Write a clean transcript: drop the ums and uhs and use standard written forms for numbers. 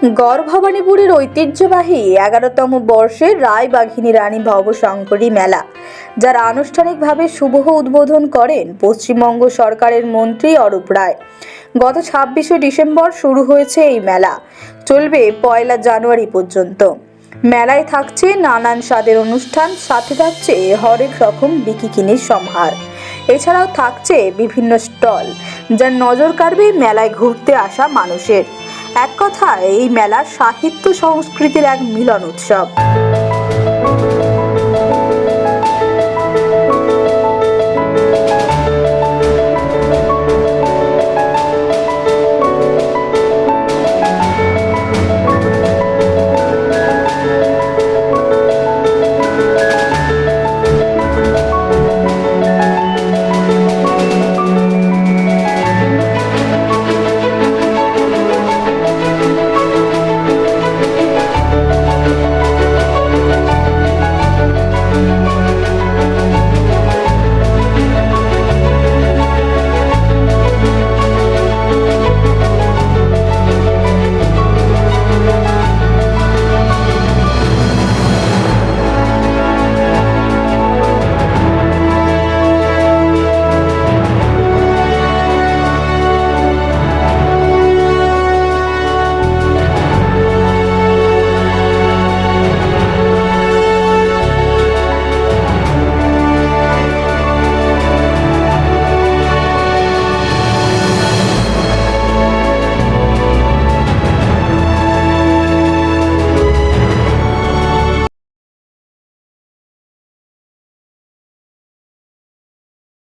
গড়ভবানীপুরের ঐতিহ্যবাহী 11তম বর্ষের রায়বাঘিনী রানী ভবশঙ্করী মেলা, যার আনুষ্ঠানিকভাবে শুভ উদ্বোধন করেন পশ্চিমবঙ্গ সরকারের মন্ত্রী অরূপ রায়। গত 26শে ডিসেম্বর শুরু হয়েছে এই মেলা, চলবে 1 জানুয়ারি পর্যন্ত। মেলায় থাকছে নানান স্বাদের অনুষ্ঠান, সাথে থাকছে হরেক রকম বিকিকিনির সমাহার। এছাড়াও থাকছে বিভিন্ন স্টল, যার নজর কাড়বে মেলায় ঘুরতে আসা মানুষের। এক কথায় এই মেলা সাহিত্য সংস্কৃতির এক মিলন উৎসব।